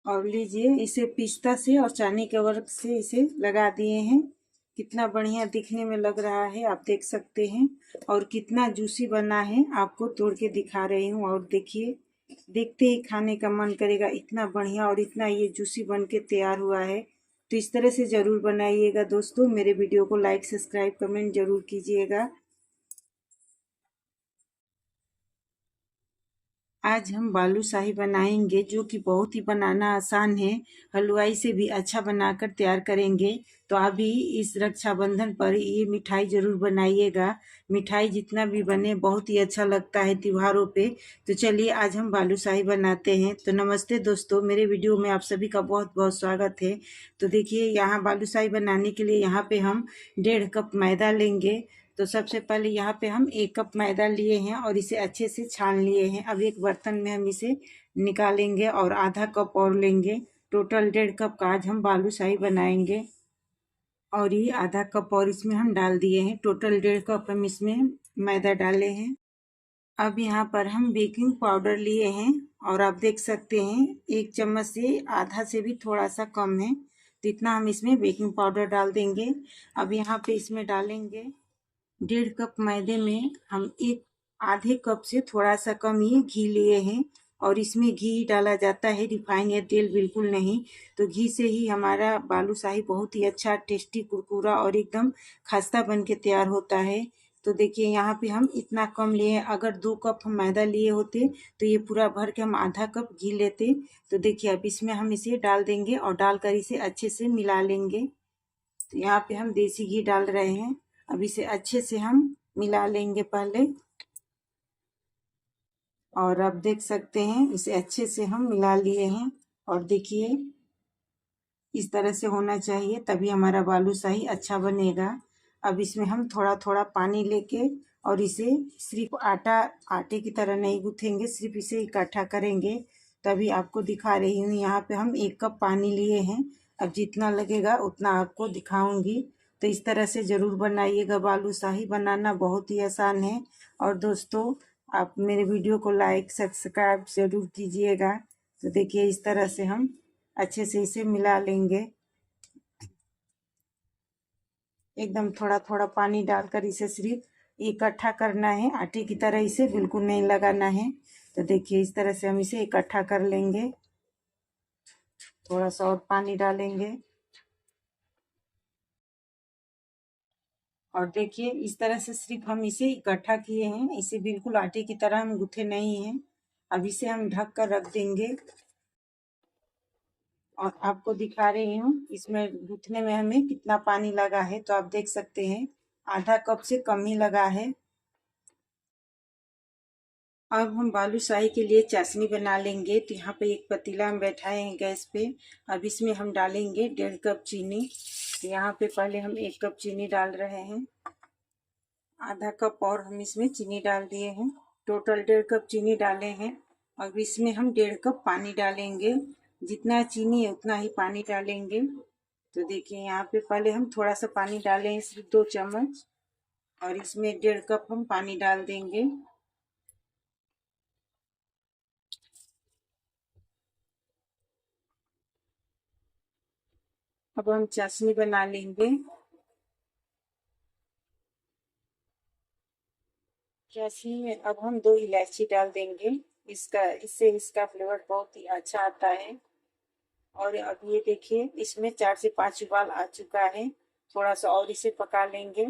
और लीजिए इसे पिस्ता से और चांदी के वर्क से इसे लगा दिए हैं। कितना बढ़िया दिखने में लग रहा है, आप देख सकते हैं। और कितना जूसी बना है, आपको तोड़ के दिखा रही हूँ। और देखिए, देखते ही खाने का मन करेगा, इतना बढ़िया और इतना ये जूसी बन के तैयार हुआ है। तो इस तरह से ज़रूर बनाइएगा दोस्तों। मेरे वीडियो को लाइक, सब्सक्राइब, कमेंट जरूर कीजिएगा। आज हम बालूशाही बनाएंगे, जो कि बहुत ही बनाना आसान है। हलवाई से भी अच्छा बनाकर तैयार करेंगे। तो आप भी इस रक्षाबंधन पर ये मिठाई जरूर बनाइएगा। मिठाई जितना भी बने बहुत ही अच्छा लगता है त्योहारों पे। तो चलिए आज हम बालूशाही बनाते हैं। तो नमस्ते दोस्तों, मेरे वीडियो में आप सभी का बहुत बहुत स्वागत है। तो देखिए, यहाँ बालूशाही बनाने के लिए यहाँ पे हम 1.5 कप मैदा लेंगे। तो सबसे पहले यहाँ पे हम 1 कप मैदा लिए हैं और इसे अच्छे से छान लिए हैं। अब एक बर्तन में हम इसे निकालेंगे और आधा कप और लेंगे। टोटल 1.5 कप का आज हम बालूशाही बनाएंगे। और ये आधा कप और इसमें हम डाल दिए हैं। टोटल 1.5 कप हम इसमें मैदा डाले हैं। अब यहाँ पर हम बेकिंग पाउडर लिए हैं और आप देख सकते हैं 1 चम्मच से आधा से भी थोड़ा सा कम है। तो इतना हम इसमें बेकिंग पाउडर डाल देंगे। अब यहाँ पे इसमें डालेंगे 1.5 कप मैदे में हम एक आधे कप से थोड़ा सा कम ये घी लिए हैं। और इसमें घी डाला जाता है, रिफाइन या तेल बिल्कुल नहीं। तो घी से ही हमारा बालूशाही बहुत ही अच्छा, टेस्टी, कुरकुरा और एकदम खस्ता बन के तैयार होता है। तो देखिए, यहाँ पे हम इतना कम लिए हैं। अगर 2 कप हम मैदा लिए होते तो ये पूरा भर के हम आधा कप घी लेते। तो देखिए, अब इसमें हम इसे डाल देंगे और डालकर इसे अच्छे से मिला लेंगे। तो यहाँ पे हम देसी घी डाल रहे हैं। अब इसे अच्छे से हम मिला लेंगे पहले। और अब देख सकते हैं इसे अच्छे से हम मिला लिए हैं। और देखिए, इस तरह से होना चाहिए, तभी हमारा बालूशाही अच्छा बनेगा। अब इसमें हम थोड़ा थोड़ा पानी लेके और इसे सिर्फ आटे की तरह नहीं गूँथेंगे, सिर्फ इसे इकट्ठा करेंगे। तभी आपको दिखा रही हूँ। यहाँ पे हम 1 कप पानी लिए हैं। अब जितना लगेगा उतना आपको दिखाऊंगी। तो इस तरह से ज़रूर बनाइएगा। बालूशाही बनाना बहुत ही आसान है। और दोस्तों, आप मेरे वीडियो को लाइक, सब्सक्राइब ज़रूर कीजिएगा। तो देखिए, इस तरह से हम अच्छे से इसे मिला लेंगे। एकदम थोड़ा थोड़ा पानी डालकर इसे सिर्फ इकट्ठा करना है, आटे की तरह इसे बिल्कुल नहीं लगाना है। तो देखिए, इस तरह से हम इसे इकट्ठा कर लेंगे। थोड़ा सा और पानी डालेंगे। और देखिए, इस तरह से सिर्फ हम इसे इकट्ठा किए हैं, इसे बिल्कुल आटे की तरह हम गूथे नहीं हैं। अब इसे हम ढक कर रख देंगे। और आपको दिखा रही हूँ इसमें गूथने में हमें कितना पानी लगा है। तो आप देख सकते हैं आधा कप से कम ही लगा है। अब हम बालूशाही के लिए चाशनी बना लेंगे। तो यहाँ पे एक पतीला हम बैठाए हैं गैस पे। अब इसमें हम डालेंगे 1.5 कप चीनी। तो यहाँ पे पहले हम 1 कप चीनी डाल रहे हैं। आधा कप और हम इसमें चीनी डाल दिए हैं। टोटल 1.5 कप चीनी डाले हैं। अब इसमें हम 1.5 कप पानी डालेंगे। जितना चीनी है उतना ही पानी डालेंगे। तो देखिए, यहाँ पे पहले हम थोड़ा सा पानी डाले हैं, सिर्फ 2 चम्मच। और इसमें 1.5 कप हम पानी डाल देंगे। अब हम चाशनी बना लेंगे। चाशनी में अब हम 2 इलायची डाल देंगे। इससे इसका फ्लेवर बहुत ही अच्छा आता है। और अब ये देखिए, इसमें 4 से 5 उबाल आ चुका है। थोड़ा सा और इसे पका लेंगे।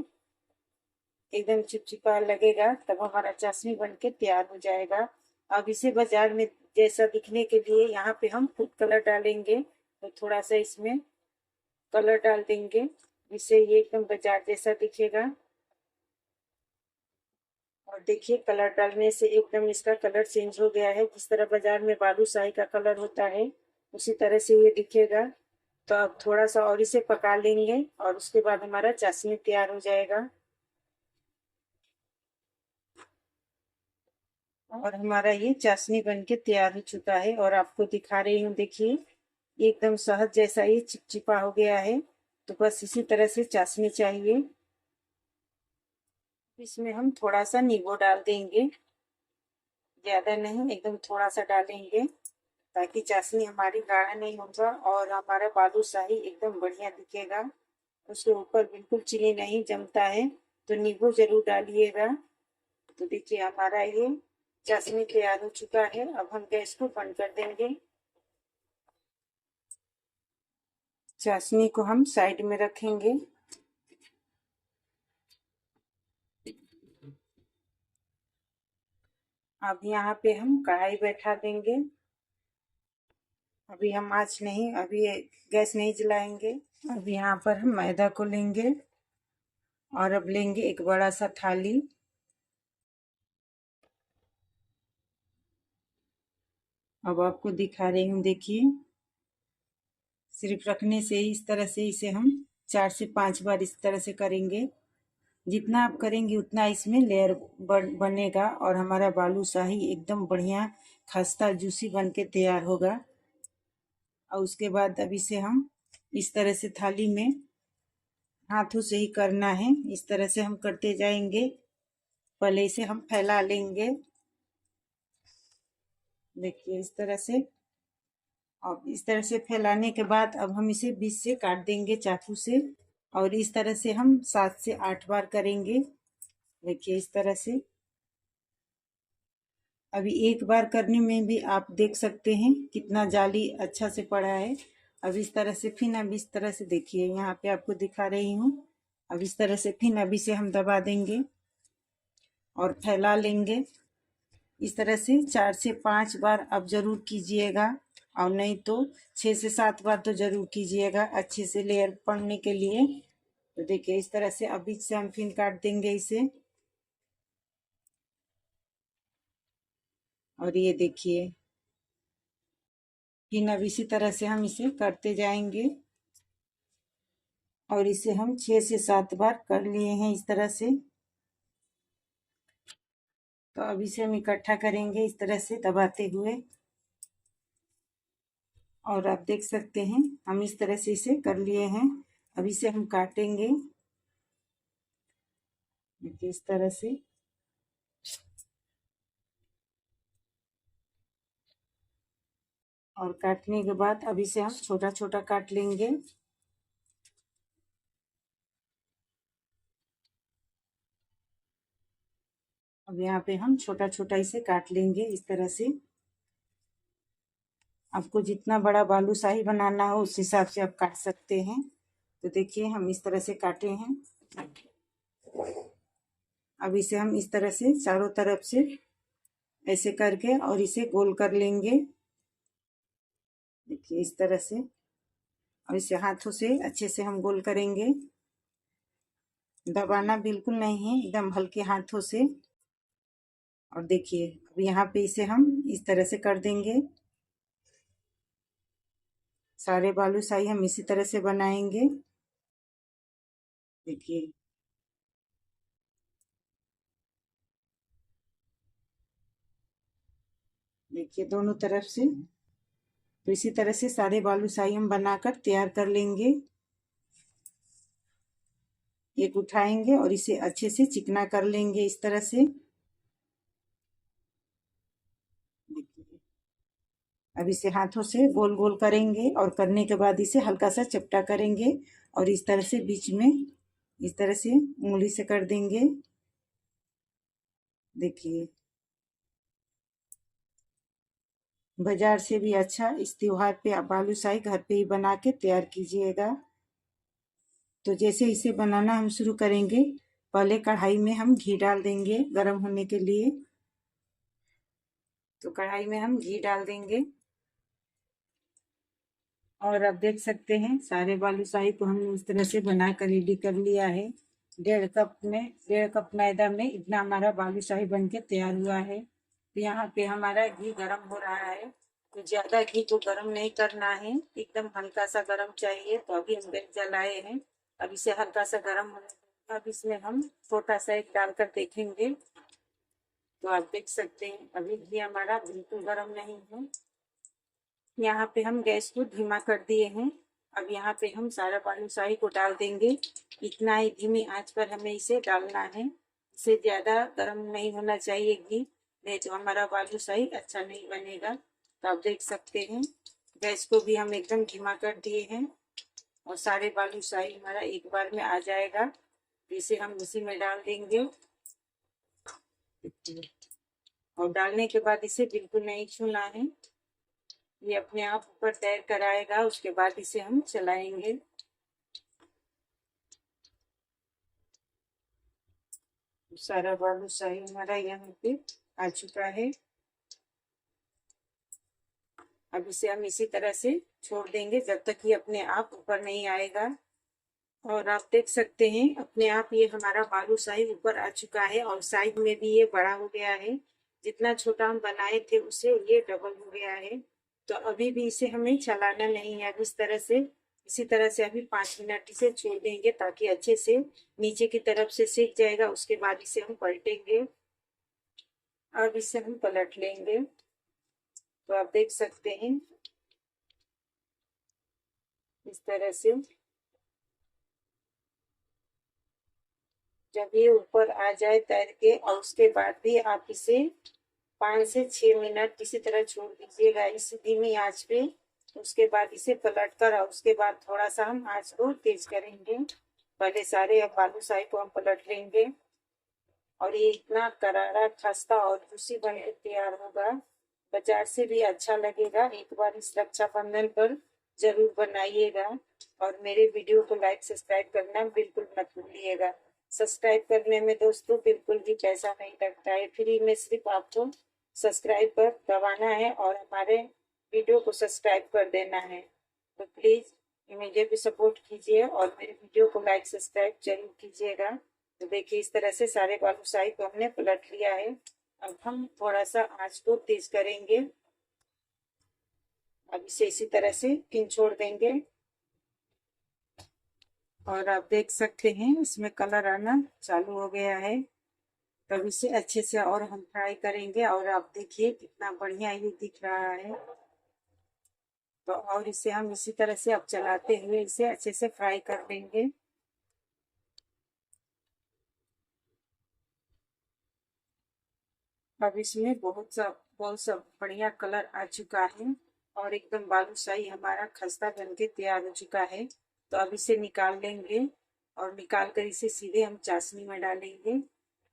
एकदम चिपचिपा लगेगा, तब हमारा चाशनी बन के तैयार हो जाएगा। अब इसे बाजार में जैसा दिखने के लिए यहाँ पे हम फूड कलर डालेंगे। तो थोड़ा सा इसमें कलर डाल देंगे, जिससे ये एकदम बाजार जैसा दिखेगा। और देखिए, कलर डालने से एकदम इसका कलर चेंज हो गया है। जिस तरह बाजार में बालूशाही का कलर होता है, उसी तरह से ये दिखेगा। तो अब थोड़ा सा और इसे पका लेंगे और उसके बाद हमारा चाशनी तैयार हो जाएगा। और हमारा ये चाशनी बन के तैयार हो चुका है। और आपको दिखा रही हूँ, देखिए एकदम शहद जैसा ये चिपचिपा हो गया है। तो बस इसी तरह से चाशनी चाहिए। इसमें हम थोड़ा सा नींबू डाल देंगे, ज्यादा नहीं, एकदम थोड़ा सा डालेंगे। ताकि चाशनी हमारी गाढ़ा नहीं होगा और हमारा बालूशाही एकदम बढ़िया दिखेगा। उसके ऊपर बिल्कुल चीनी नहीं जमता है, तो नींबू जरूर डालिएगा। तो देखिए हमारा ये चाशनी तैयार हो चुका है। अब हम गैस को बंद कर देंगे। चाशनी को हम साइड में रखेंगे। अब यहाँ पे हम कढ़ाई बैठा देंगे। अभी हम आँच नहीं, अभी गैस नहीं जलाएंगे। अब यहाँ पर हम मैदा को लेंगे और अब लेंगे एक बड़ा सा थाली। अब आपको दिखा रही हूँ, देखिए सिर्फ रखने से ही इस तरह से इसे हम 4 से 5 बार इस तरह से करेंगे। जितना आप करेंगे उतना इसमें लेयर बनेगा और हमारा बालूशाही एकदम बढ़िया खस्ता जूसी बन के तैयार होगा। और उसके बाद अब इसे हम इस तरह से थाली में हाथों से ही करना है। इस तरह से हम करते जाएंगे। पहले इसे हम फैला लेंगे, देखिए इस तरह से। और इस तरह से फैलाने के बाद अब हम इसे बीच से काट देंगे चाकू से। और इस तरह से हम 7 से 8 बार करेंगे, देखिए इस तरह से। अभी एक बार करने में भी आप देख सकते हैं कितना जाली अच्छा से पड़ा है। अब इस तरह से फिर अब इस तरह से देखिए, यहाँ पे आपको दिखा रही हूँ। अब इस तरह से फिर अभी से हम दबा देंगे और फैला लेंगे। इस तरह से 4 से 5 बार आप जरूर कीजिएगा, और नहीं तो 6 से 7 बार तो जरूर कीजिएगा अच्छे से लेयर पड़ने के लिए। तो देखिए इस तरह से अब बीच से हम फिर काट देंगे इसे। और ये देखिए फिर अब इसी तरह से हम इसे करते जाएंगे। और इसे हम 6 से 7 बार कर लिए हैं इस तरह से। तो अब इसे हम इकट्ठा करेंगे इस तरह से दबाते हुए। और आप देख सकते हैं हम इस तरह से इसे कर लिए हैं। अब इसे हम काटेंगे, देखिए इस तरह से। और काटने के बाद अब इसे हम छोटा छोटा काट लेंगे। अब यहाँ पे हम छोटा छोटा इसे काट लेंगे इस तरह से। आपको जितना बड़ा बालूशाही बनाना हो उस हिसाब से आप काट सकते हैं। तो देखिए हम इस तरह से काटे हैं। अब इसे हम इस तरह से चारों तरफ से ऐसे करके और इसे गोल कर लेंगे, देखिए इस तरह से। और इसे हाथों से अच्छे से हम गोल करेंगे, दबाना बिल्कुल नहीं है, एकदम हल्के हाथों से। और देखिए अब यहाँ पे इसे हम इस तरह से कर देंगे। सारे बालूशाही हम इसी तरह से बनाएंगे, देखिए। देखिए दोनों तरफ से। तो इसी तरह से सारे बालूशाही हम बनाकर तैयार कर लेंगे। एक उठाएंगे और इसे अच्छे से चिकना कर लेंगे इस तरह से। अब इसे हाथों से गोल गोल करेंगे और करने के बाद इसे हल्का सा चपटा करेंगे और इस तरह से बीच में इस तरह से उंगली से कर देंगे, देखिए। बाजार से भी अच्छा इस त्योहार पे आप बालूशाही घर पे ही बना के तैयार कीजिएगा। तो जैसे इसे बनाना हम शुरू करेंगे, पहले कढ़ाई में हम घी डाल देंगे गर्म होने के लिए। तो कढ़ाई में हम घी डाल देंगे और अब देख सकते हैं सारे बालूशाही को हमने इस तरह से बना कर रेडी कर लिया है। 1.5 कप मैदा में इतना हमारा बालूशाही बन के तैयार हुआ है। तो यहाँ पे हमारा घी गर्म हो रहा है। तो ज्यादा घी को गर्म नहीं करना है, एकदम हल्का सा गर्म चाहिए। तो अभी हम गैस जलाए हैं, अब इसे हल्का सा गर्म होने देंगे। अब इसमें हम छोटा सा एक डालकर देखेंगे। तो आप देख सकते हैं अभी घी हमारा बिल्कुल गर्म नहीं है। यहाँ पे हम गैस को धीमा कर दिए हैं। अब यहाँ पे हम सारा बालूशाही को डाल देंगे। इतना ही धीमी आंच पर हमें इसे डालना है। इसे ज्यादा गर्म नहीं होना चाहिए घी, नहीं तो हमारा बालूशाही अच्छा नहीं बनेगा। तो आप देख सकते हैं गैस को भी हम एकदम धीमा कर दिए हैं और सारे बालूशाही हमारा एक बार में आ जाएगा। इसे हम उसी में डाल देंगे और डालने के बाद इसे बिल्कुल नहीं छूना है। ये अपने आप ऊपर तैर कर आएगा, उसके बाद इसे हम चलाएंगे। सारा बालूशाही हमारा यहाँ पे आ चुका है। अब इसे हम इसी तरह से छोड़ देंगे जब तक ये अपने आप ऊपर नहीं आएगा। और आप देख सकते हैं अपने आप ये हमारा बालूशाही ऊपर आ चुका है और साइज में भी ये बड़ा हो गया है। जितना छोटा हम बनाए थे उससे ये डबल हो गया है। तो अभी भी इसे हमें चलाना नहीं है। अब इसी तरह से अभी 5 मिनट इसे छोड़ देंगे ताकि अच्छे से नीचे की तरफ से सीख जाएगा। उसके बाद इसे हम पलटेंगे। अब इसे हम पलट लेंगे। तो आप देख सकते हैं इस तरह से जब ये ऊपर आ जाए तैर के और उसके बाद भी आप इसे 5 से 6 मिनट इसी तरह छोड़ दीजिएगा इस धीमी आंच पे। उसके बाद इसे पलट कर और उसके बाद थोड़ा सा हम आंच को तेज करेंगे। पहले सारे बालूशाही को हम पलट लेंगे और ये इतना करारा खस्ता और जूसी बन के तैयार होगा, बाजार से भी अच्छा लगेगा। एक बार इस रक्षाबंधन पर जरूर बनाइएगा और मेरे वीडियो को लाइक सब्सक्राइब करना बिल्कुल मत भूलिएगा। सब्सक्राइब करने में दोस्तों बिल्कुल भी पैसा नहीं लगता है, फ्री में सिर्फ आपको सब्सक्राइब पर दबाना है और हमारे वीडियो को सब्सक्राइब कर देना है। तो प्लीज मुझे भी सपोर्ट कीजिए और मेरे वीडियो को लाइक सब्सक्राइब जरूर कीजिएगा। तो देखिए इस तरह से सारे बालूशाही को हमने पलट लिया है। अब हम थोड़ा सा आंच को तेज करेंगे। अब इसे इसी तरह से छोड़ देंगे और आप देख सकते हैं इसमें कलर आना चालू हो गया है। तब इसे अच्छे से और हम फ्राई करेंगे और आप देखिए कितना बढ़िया ये दिख रहा है। तो और इसे हम इसी तरह से अब चलाते हुए इसे अच्छे से फ्राई कर लेंगे। अब इसमें बहुत सा बढ़िया कलर आ चुका है और एकदम बालूशाही हमारा खस्ता बनके तैयार हो चुका है। तो अब इसे निकाल लेंगे और निकाल कर इसे सीधे हम चाशनी में डालेंगे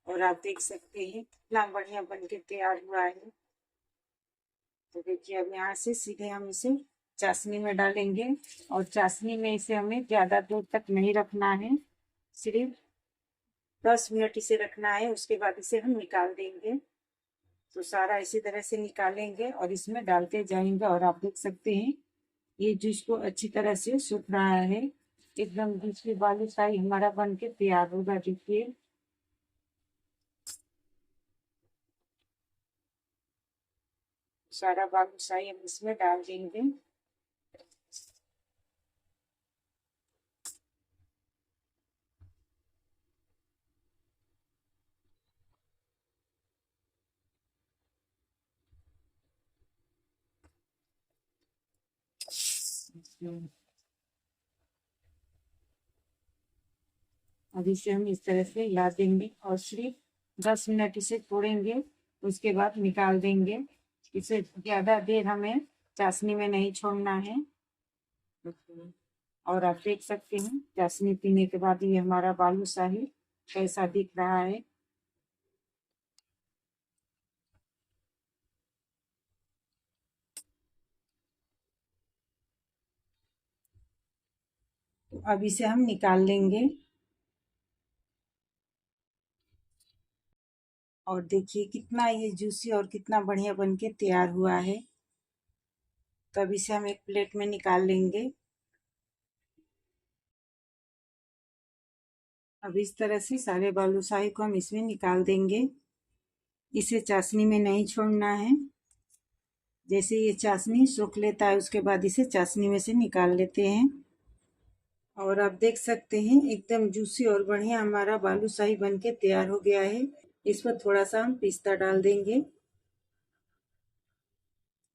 और आप देख सकते हैं कितना बढ़िया बनके तैयार हुआ है। तो देखिए अब यहाँ से सीधे हम इसे चाशनी में डालेंगे और चाशनी में इसे हमें ज्यादा देर तक नहीं रखना है, सिर्फ 10 मिनट इसे रखना है। उसके बाद इसे हम निकाल देंगे। तो सारा इसी तरह से निकालेंगे और इसमें डालते जाएंगे और आप देख सकते हैं ये जूस को अच्छी तरह से सूख रहा है। एकदम जूस की बालूशाही हमारा बन के तैयार होगा। देखिए सारा बालूशाही हम इसमें डाल देंगे। अब इसे हम इस तरह से हिला देंगे और सिर्फ 10 मिनट इसे छोड़ेंगे। उसके बाद निकाल देंगे। इसे ज्यादा देर हमें चाशनी में नहीं छोड़ना है। और आप देख सकते हैं चाशनी पीने के बाद ये हमारा बालूशाही कैसा दिख रहा है। तो अब इसे हम निकाल लेंगे और देखिए कितना ये जूसी और कितना बढ़िया बनके तैयार हुआ है। तो अब इसे हम एक प्लेट में निकाल लेंगे। अब इस तरह से सारे बालूशाही को हम इसमें निकाल देंगे। इसे चाशनी में नहीं छोड़ना है। जैसे ये चाशनी सोख लेता है उसके बाद इसे चाशनी में से निकाल लेते हैं। और आप देख सकते हैं एकदम जूसी और बढ़िया हमारा बालूशाही बनके तैयार हो गया है। इस पर थोड़ा सा हम पिस्ता डाल देंगे।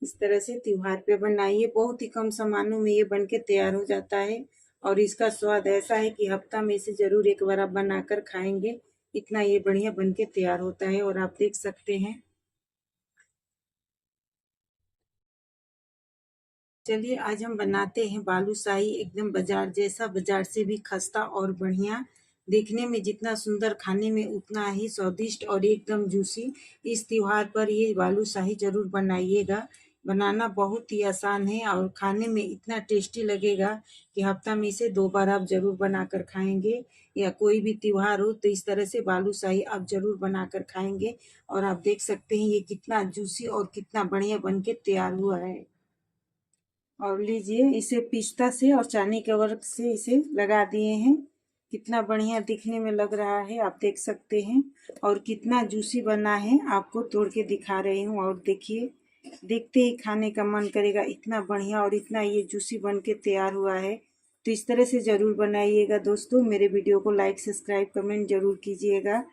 इस तरह से त्योहार पे बनाइए, बहुत ही कम सामानों में ये बनके तैयार हो जाता है और इसका स्वाद ऐसा है कि हफ्ता में इसे जरूर एक बार आप बनाकर खाएंगे। इतना ये बढ़िया बनके तैयार होता है और आप देख सकते हैं चलिए आज हम बनाते हैं बालूशाही, एकदम बाजार जैसा, बाजार से भी खस्ता और बढ़िया। देखने में जितना सुंदर, खाने में उतना ही स्वादिष्ट और एकदम जूसी। इस त्योहार पर ये बालूशाही जरूर बनाइएगा। बनाना बहुत ही आसान है और खाने में इतना टेस्टी लगेगा कि हफ्ता में इसे 2 बार आप जरूर बनाकर खाएंगे। या कोई भी त्योहार हो तो इस तरह से बालूशाही आप जरूर बनाकर खाएंगे। और आप देख सकते हैं ये कितना जूसी और कितना बढ़िया बन के तैयार हुआ है। और लीजिए, इसे पिस्ता से और चांदी के वर्क से इसे लगा दिए हैं। कितना बढ़िया दिखने में लग रहा है, आप देख सकते हैं। और कितना जूसी बना है, आपको तोड़ के दिखा रही हूँ। और देखिए, देखते ही खाने का मन करेगा, इतना बढ़िया और इतना ये जूसी बन के तैयार हुआ है। तो इस तरह से ज़रूर बनाइएगा दोस्तों। मेरे वीडियो को लाइक, सब्सक्राइब, कमेंट जरूर कीजिएगा।